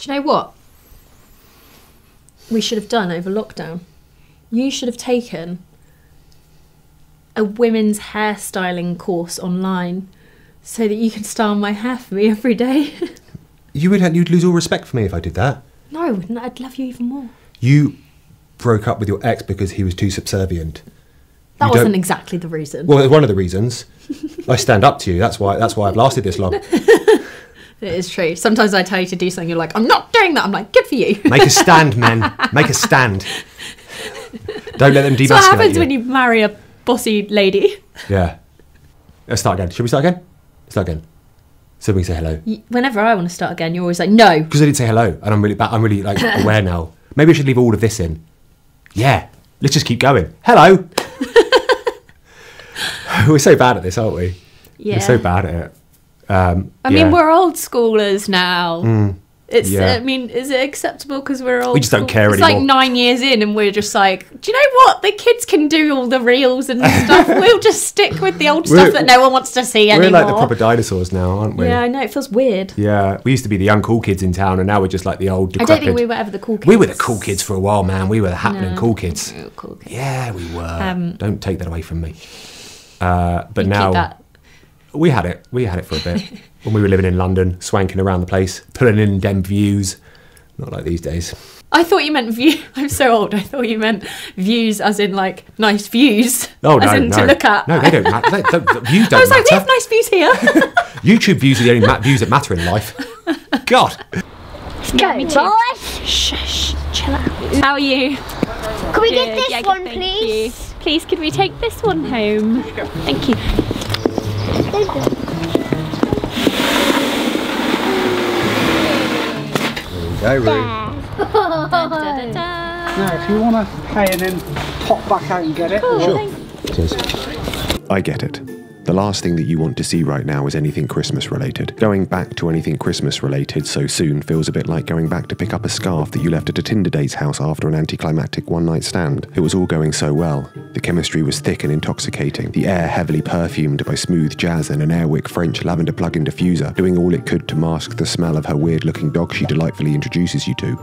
Do you know what we should have done over lockdown? You should have taken a women's hairstyling course online so that you can style my hair for me every day. You'd lose all respect for me if I did that. No, I wouldn't. I'd love you even more. You broke up with your ex because he was too subservient. That wasn't exactly the reason. Well, it's one of the reasons. I stand up to you. That's why I've lasted this long. It is true. Sometimes I tell you to do something, you're like, I'm not doing that. I'm like, good for you. Make a stand, men. Make a stand. Don't let them demasculate you. So what happens when you marry a bossy lady? Yeah. Let's start again. Should we start again? Start again. So we can say hello. Whenever I want to start again, you're always like, no. Because I didn't say hello, and I'm really like aware now. Maybe I should leave all of this in. Yeah. Let's just keep going. Hello. We're so bad at this, aren't we? Yeah. We're so bad at it. I mean, we're old schoolers now. Yeah. I mean, is it acceptable because we're old? We just don't care it's anymore. It's like 9 years in and we're just like, do you know what? The kids can do all the reels and stuff. We'll just stick with the old stuff that no one wants to see anymore. We're like the proper dinosaurs now, aren't we? Yeah, I know. It feels weird. Yeah. We used to be the young cool kids in town and now we're just like the old decrepit. I don't think we were ever the cool kids. We were the cool kids for a while, man. We were the happening cool kids. We were cool kids. Yeah, we were. Don't take that away from me. But you now... keep that. We had it for a bit. When we were living in London, swanking around the place, pulling in dem views. Not like these days. I thought you meant view. I'm so old. I thought you meant views as in like nice views. Oh, no, as in to look at. No, they don't matter. Views don't matter. I was like, we have nice views here. YouTube views are the only views that matter in life. God. Let's go, boys. Shh, chill out. How are you? Can we get this one, please? Please, could we take this one home? Thank you. Go, Roo. Now, if you want to pay and then pop back out and get it. Cool, sure. Cheers. I get it. The last thing that you want to see right now is anything Christmas related. Going back to anything Christmas related so soon feels a bit like going back to pick up a scarf that you left at a Tinder date's house after an anticlimactic one-night stand. It was all going so well. The chemistry was thick and intoxicating, the air heavily perfumed by smooth jazz and an Airwick French lavender plug-in diffuser, doing all it could to mask the smell of her weird-looking dog she delightfully introduces you to.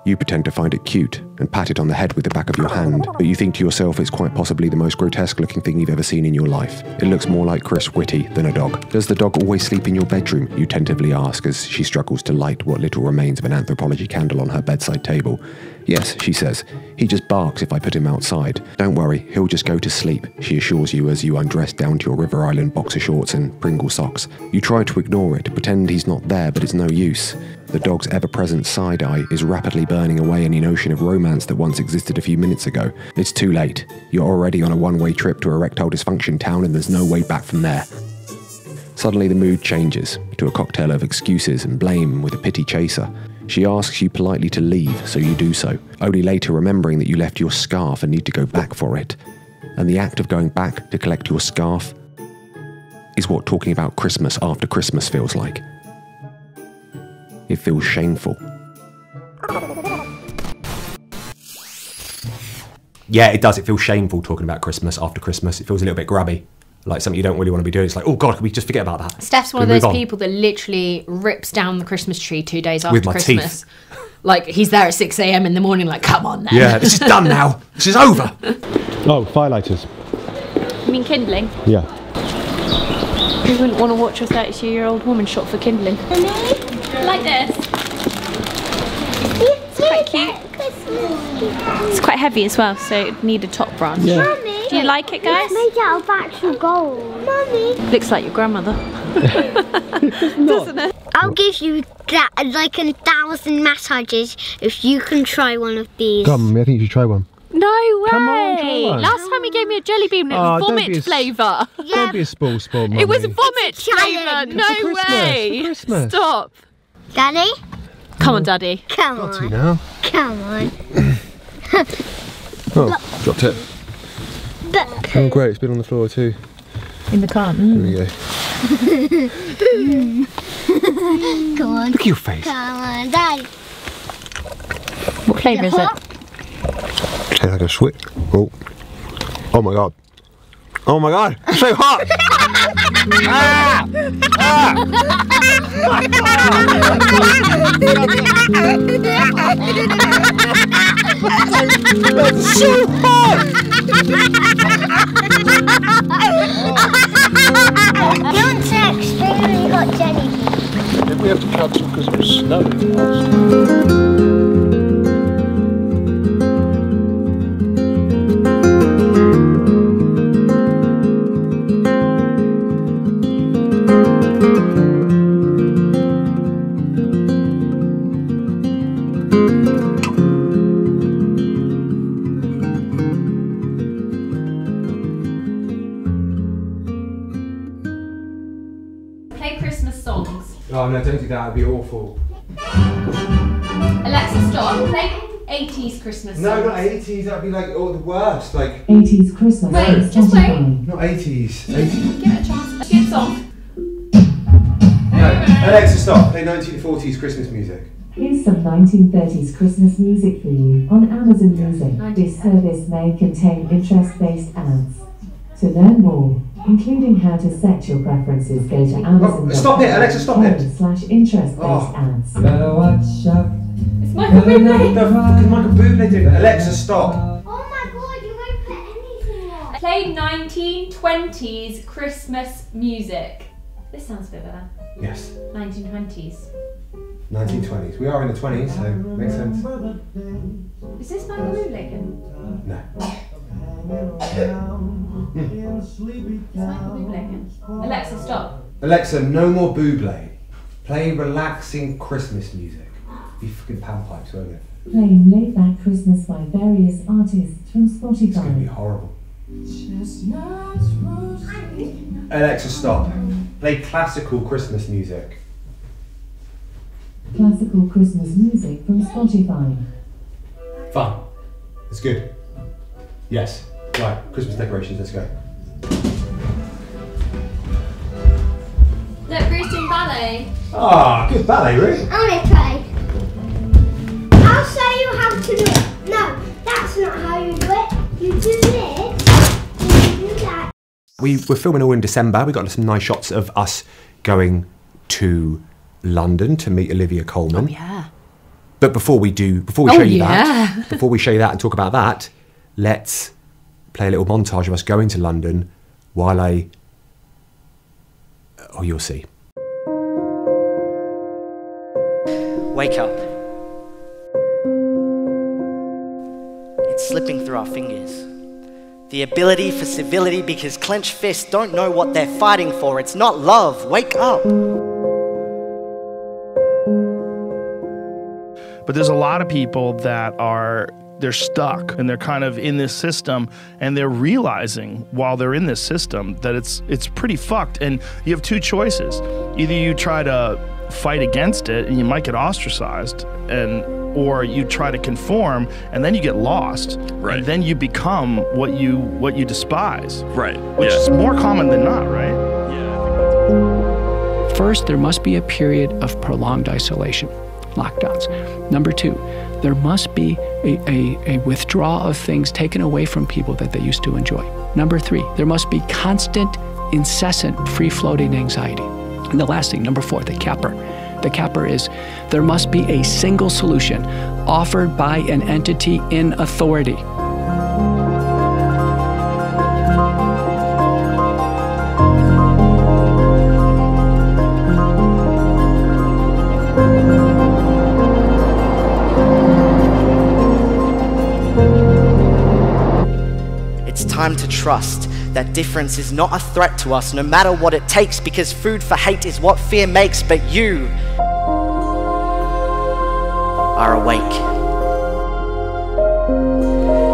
You pretend to find it cute and pat it on the head with the back of your hand, but you think to yourself it's quite possibly the most grotesque looking thing you've ever seen in your life. It looks more like Chris Whitty than a dog. Does the dog always sleep in your bedroom? You tentatively ask as she struggles to light what little remains of an anthropology candle on her bedside table. Yes, she says. He just barks if I put him outside. Don't worry, he'll just go to sleep, she assures you as you undress down to your River Island boxer shorts and Pringle socks. You try to ignore it, pretend he's not there, but it's no use. The dog's ever-present side-eye is rapidly burning away any notion of romance that once existed a few minutes ago. It's too late. You're already on a one-way trip to erectile dysfunction town and there's no way back from there. Suddenly the mood changes to a cocktail of excuses and blame with a pity chaser. She asks you politely to leave, so you do so, only later remembering that you left your scarf and need to go back for it. And the act of going back to collect your scarf is what talking about Christmas after Christmas feels like. It feels shameful. Yeah, it does. It feels shameful talking about Christmas after Christmas. It feels a little bit grubby. Like something you don't really want to be doing. It's like, oh God, can we just forget about that? Steph's one of those people that literally rips down the Christmas tree 2 days after With my Christmas. teeth. Like, he's there at 6 a.m. in the morning, like, come on then. Yeah, this is done now. This is over. Oh, firelighters. You mean kindling? Yeah. You wouldn't want to watch a 32-year-old woman shot for kindling. Like this. It's quite cute. It's quite heavy as well, so it'd need a top branch. Yeah. Mummy, do you like it, guys? It's made out of actual gold. Mummy. Looks like your grandmother. Doesn't it? I'll give you that, like 1,000 massages if you can try one of these. Come, I think you should try one. No way! Come on, try one. Last time you gave me a jelly bean, it was vomit flavour. Don't be a spoil, Mummy. It was vomit flavour. challenge. No way! For Christmas. Stop. Daddy? Come on, Daddy. Come Got to on. now. Come on. Oh, dropped it. Oh, great, it's been on the floor too. In the car. Here we go. Come on. Look at your face. Come on, Daddy. What flavour is it? Tastes like a sweet. Oh. Oh my God. Oh my God, it's so hot! Ah! Ah! That's so hot! Don't say extremely hot jelly. Did we have to cancel because it was snowing last? Play Christmas songs. Oh no, don't do that, it'd be awful. Alexa, stop. Play 80s Christmas songs. No, not 80s, that'd be like all the worst. Like 80s Christmas. Wait, just wait. not 80s. 80s. Give it a chance. Good song. No, Alexa, stop. Play 1940s Christmas music. Here's some 1930s Christmas music for you on Amazon Music. This service may contain interest-based ads. To learn more, including how to set your preferences, go to Amazon. Stop it, Alexa, stop it. /interest-based ads. Better watch out. It's Michael Bublé. The fuck is Michael Bublé doing? Alexa, stop. Oh my god, you won't put anything on. Play 1920s Christmas music. This sounds a bit better. Yes, 1920s. 1920s. We are in the 20s, so makes sense. Is this Michael Bublé again? No. It's Michael Bublé again. Alexa, stop. Alexa, no more Bublé. Play relaxing Christmas music. Be fucking panpipes, won't it? Playing laid-back Christmas by various artists from It's going to be Spotify. horrible. Alexa, stop. Play classical Christmas music. Classical Christmas music from Spotify. Fun. It's good. Yes. Right, Christmas decorations, let's go. Look, Bruce doing ballet. Ah, good ballet, Ruth. I want to try. I'll show you how to do it. No, that's not how you do it. You do this, and you do that. We're filming all in December. We got some nice shots of us going to London to meet Oliva Colman. Oh, yeah. But before we show you that, before we show you that and talk about that, let's play a little montage of us going to London while oh, you'll see. Wake up. It's slipping through our fingers. The ability for civility because clenched fists don't know what they're fighting for. It's not love. Wake up. But there's a lot of people that they're stuck and they're kind of in this system and they're realizing while they're in this system that it's pretty fucked. And you have two choices. Either you try to fight against it and you might get ostracized, or you try to conform and then you get lost. Right. And then you become what you despise. Right. Which is more common than not, right? Yeah. First, there must be a period of prolonged isolation, lockdowns. Number two, there must be a withdrawal of things taken away from people that they used to enjoy. Number three, there must be constant, incessant, free-floating anxiety. And the last thing, number four, the capper. The capper is there must be a single solution offered by an entity in authority. It's time to trust that difference is not a threat to us, no matter what it takes, because food for hate is what fear makes, but you are awake.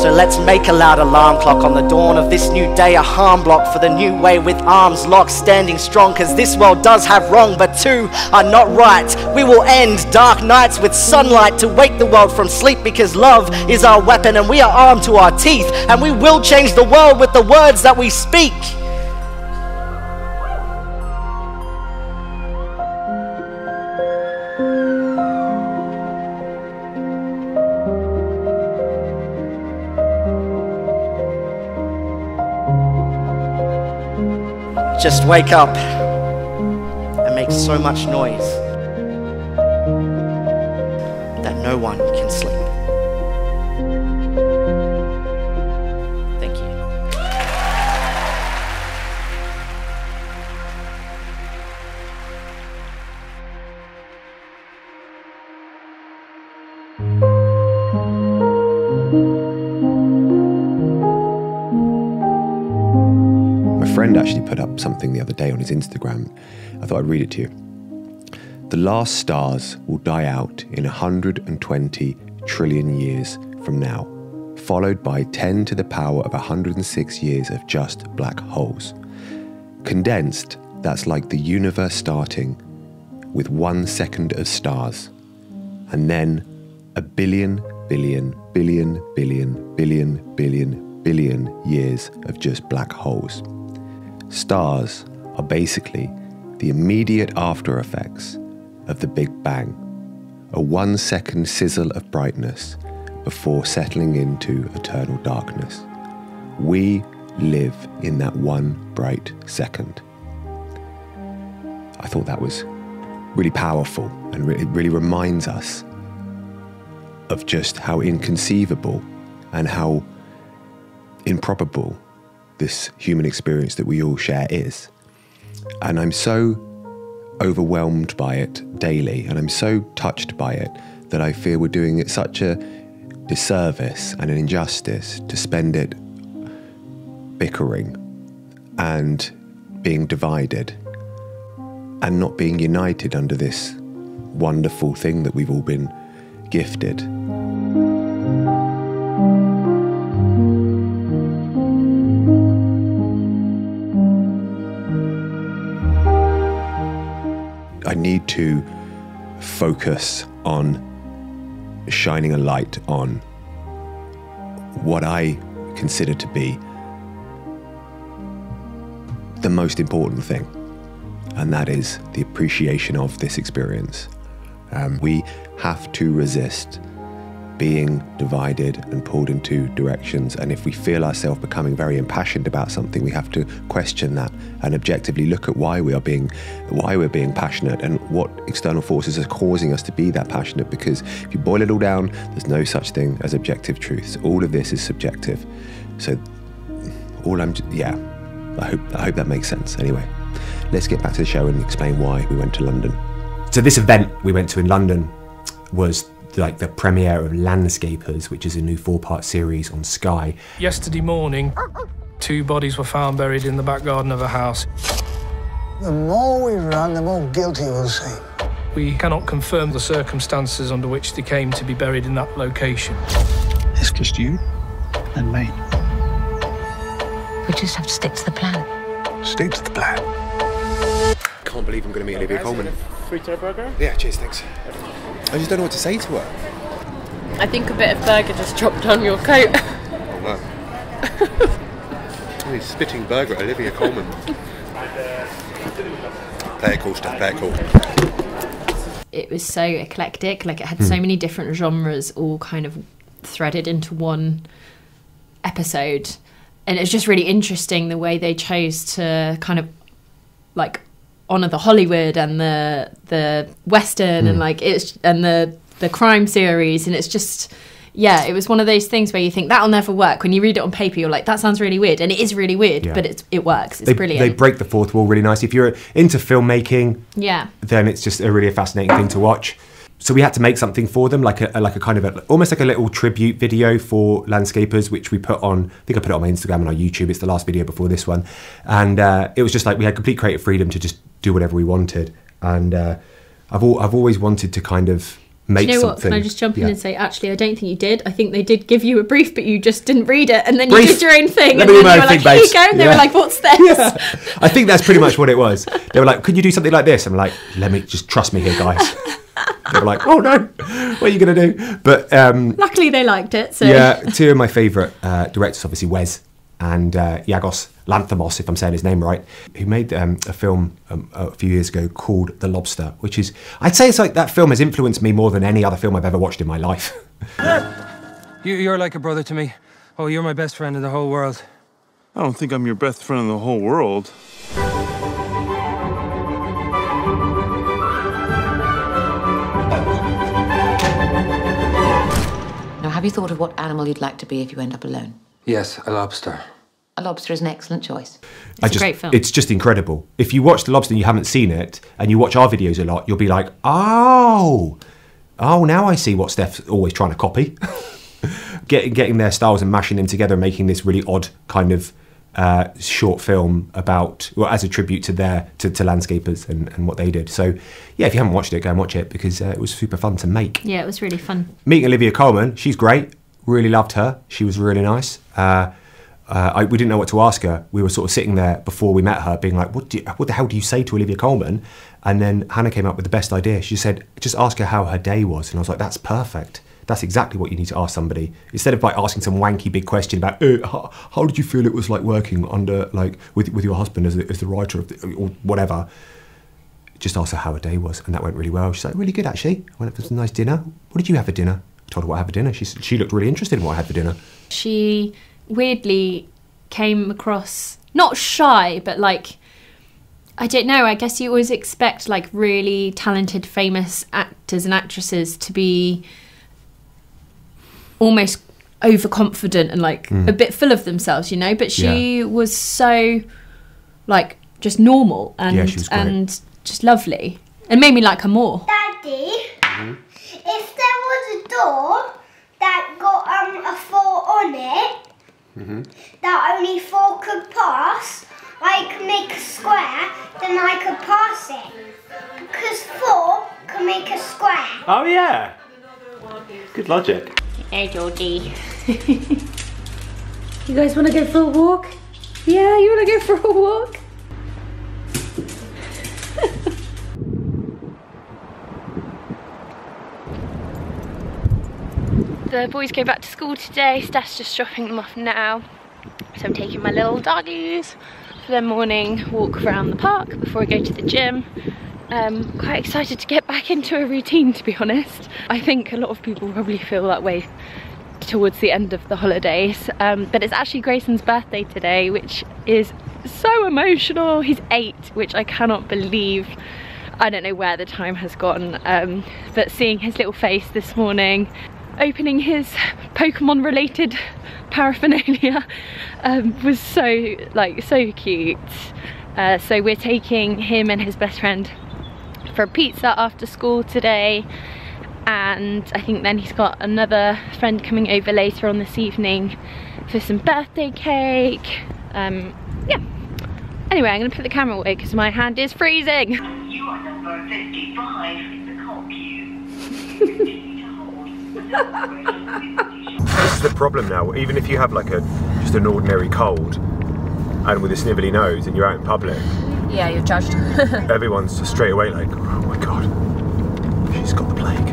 So let's make a loud alarm clock on the dawn of this new day, a harm block for the new way with arms locked, standing strong, cause this world does have wrong, but two are not right. We will end dark nights with sunlight to wake the world from sleep, because love is our weapon and we are armed to our teeth, and we will change the world with the words that we speak. Just wake up and make so much noise that no one can sleep. Thank you. My friend actually put up something the other day on his Instagram. I thought I'd read it to you. The last stars will die out in 120 trillion years from now, followed by 10 to the power of 106 years of just black holes. Condensed, that's like the universe starting with 1 second of stars, and then a billion years of just black holes. Stars are basically the immediate after effects of the Big Bang, a 1 second sizzle of brightness before settling into eternal darkness. We live in that one bright second. I thought that was really powerful, and it really reminds us of just how inconceivable and how improbable this human experience that we all share is. And I'm so overwhelmed by it daily, and I'm so touched by it that I fear we're doing it such a disservice and an injustice to spend it bickering and being divided and not being united under this wonderful thing that we've all been gifted. I need to focus on shining a light on what I consider to be the most important thing, and that is the appreciation of this experience. We have to resist being divided and pulled in two directions, and if we feel ourselves becoming very impassioned about something, we have to question that and objectively look at why we're being passionate and what external forces are causing us to be that passionate, because if you boil it all down, there's no such thing as objective truths. All of this is subjective. So I hope that makes sense. Anyway, let's get back to the show and explain why we went to London. So this event we went to in London was like the premiere of Landscapers, which is a new 4-part series on Sky. Yesterday morning, 2 bodies were found buried in the back garden of a house. The more we run, the more guilty we'll seem. We cannot confirm the circumstances under which they came to be buried in that location. It's just you and me. We just have to stick to the plan. Stick to the plan. Can't believe I'm going to meet Oliva Colman. Frito burger? Yeah, cheers, thanks. I just don't know what to say to her. I think a bit of burger just dropped on your coat. Oh no. Oh, he's spitting burger at Oliva Colman. Play it cool stuff, play it cool. It was so eclectic, like it had so many different genres all kind of threaded into one episode. And it's just really interesting the way they chose to kind of like honour the Hollywood and the Western and like the crime series, and it's just it was one of those things where you think that'll never work. When you read it on paper, you're like, that sounds really weird, and it is really weird, but it works. It's brilliant. They break the fourth wall really nice. If you're into filmmaking, then it's just a really fascinating thing to watch. So we had to make something for them, like a kind of almost like a little tribute video for Landscapers, which we put on. I think I put it on my Instagram and our YouTube. It's the last video before this one, and it was just like we had complete creative freedom to just do whatever we wanted. And I've always wanted to kind of make something. Do you know what? Can I just jump in and say, actually, I don't think you did. I think they did give you a brief, but you just didn't read it, and then you did your own thing, and then you were like, here you go, and they were like, what's this? Yeah. I think that's pretty much what it was. They were like, could you do something like this? I'm like, let me just trust me here, guys. They were like, oh no, what are you going to do? But luckily they liked it. So. Yeah, 2 of my favourite directors, obviously Wes and Yorgos Lanthimos, if I'm saying his name right, who made a film a few years ago called The Lobster, which is, I'd say it's like that film has influenced me more than any other film I've ever watched in my life. You're like a brother to me. Oh, you're my best friend in the whole world. I don't think I'm your best friend in the whole world. Have you thought of what animal you'd like to be if you end up alone? Yes, a lobster. A lobster is an excellent choice. It's a great film. It's just incredible. If you watch The Lobster and you haven't seen it, and you watch our videos a lot, you'll be like, oh, now I see what Steph's always trying to copy. Getting their styles and mashing them together and making this really odd kind of short film about, well, as a tribute to landscapers and what they did. So, yeah, if you haven't watched it, go and watch it, because it was super fun to make. Yeah, it was really fun. Meeting Oliva Colman, she's great. Really loved her. She was really nice. We didn't know what to ask her. We were sort of sitting there before we met her being like, what the hell do you say to Oliva Colman? And then Hannah came up with the best idea. She said, just ask her how her day was. And I was like, that's perfect. That's exactly what you need to ask somebody. Instead of like asking some wanky big question about, how did you feel it was like working under, like, with your husband as the writer of or whatever. Just ask her how her day was. And that went really well. She's like, really good, actually. I went up for some nice dinner. What did you have for dinner? I told her what I had for dinner. She looked really interested in what I had for dinner. She weirdly came across, not shy, but like, I don't know, I guess you always expect like really talented, famous actors and actresses to be almost overconfident and like a bit full of themselves, you know, but she was so like just normal and and just lovely and made me like her more. Daddy, if there was a door that got a 4 on it, that only 4 could pass, I could make a square, then I could pass it. Because 4 can make a square. Oh yeah. Good logic. Hey Georgie. You guys want to go for a walk? Yeah, you want to go for a walk? The boys go back to school today. Steph's just dropping them off now. So I'm taking my little doggies for their morning walk around the park before I go to the gym. Quite excited to get back into a routine, to be honest. I think a lot of people probably feel that way towards the end of the holidays. But it's actually Grayson's birthday today, which is so emotional. He's 8, which I cannot believe. I don't know where the time has gone. But seeing his little face this morning, opening his Pokemon related paraphernalia was so cute. So we're taking him and his best friend for a pizza after school today, and I think then he's got another friend coming over later on this evening for some birthday cake. Yeah, anyway, I'm gonna put the camera away because my hand is freezing. You are number 55 in the call queue. This is the problem now. Even if you have like just an ordinary cold and with a snivelly nose and you're out in public, yeah, you're judged. Everyone's straight away like, oh my god, she's got the plague.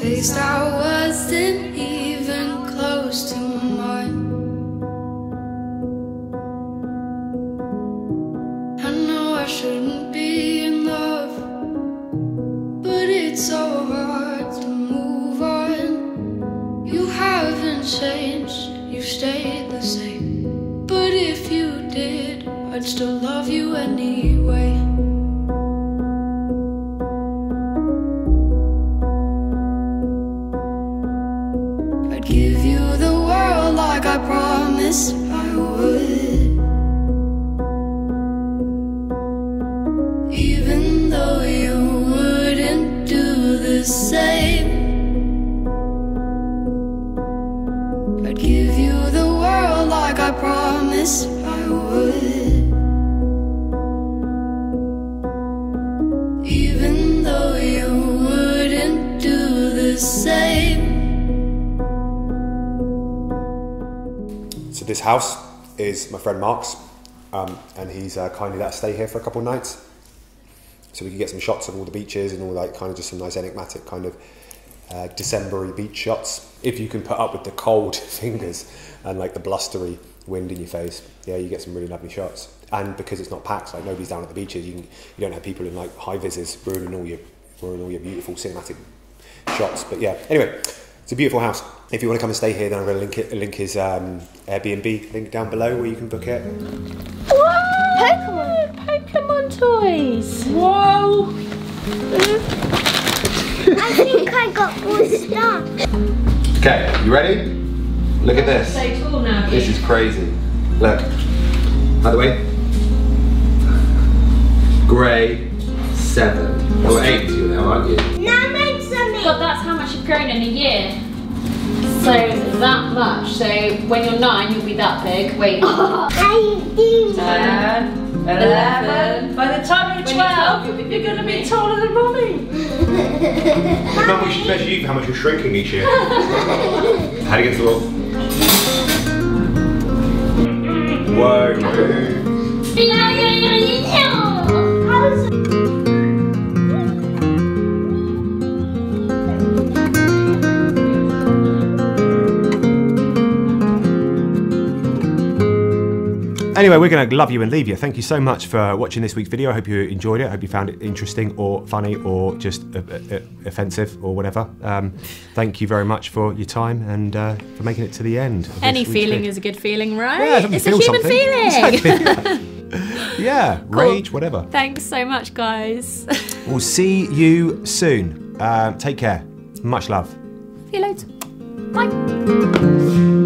Face I wasn't even close to mine. I know I shouldn't be in love, but it's so hard to move on. You haven't changed, you stayed the same. But if you did, I'd still love you anyway. I'd give you the world like I promised I would. Even though you wouldn't do the same, I'd give you the world like I promised I would. Even though you wouldn't do the same. So this house is my friend Mark's, and he's kindly let us stay here for a couple of nights, so we could get some shots of all the beaches and all that, kind of just some nice enigmatic kind of December-y beach shots. If you can put up with the cold fingers and like the blustery wind in your face, yeah, you get some really lovely shots. And because it's not packed, like nobody's down at the beaches, you don't have people in like high vises ruining all your beautiful cinematic shots. But yeah, anyway, it's a beautiful house. If you want to come and stay here, then I'm going to link his Airbnb link down below where you can book it. Pokemon. Pokemon toys. Whoa! I think I got more stuff. Okay, you ready? Look at this. So tall now. This is crazy. Look. By the way. Grade 7. Or 8 you now, aren't you? Now make something. God, that's how much you've grown in a year. So that much. So when you're 9, you'll be that big. Wait. 10, 11. By the time you're 12, you're going to be taller than Mummy. Mum, we should measure you for how much you're shrinking each year. Head against the wall. Whoa. Anyway, we're going to love you and leave you. Thank you so much for watching this week's video. I hope you enjoyed it. I hope you found it interesting or funny or just offensive or whatever. Thank you very much for your time and for making it to the end. Any feeling is a good feeling, right? Yeah, it's a human feeling. Exactly. Yeah, rage, cool. Whatever. Thanks so much, guys. We'll see you soon. Take care. Much love. See you later. Bye.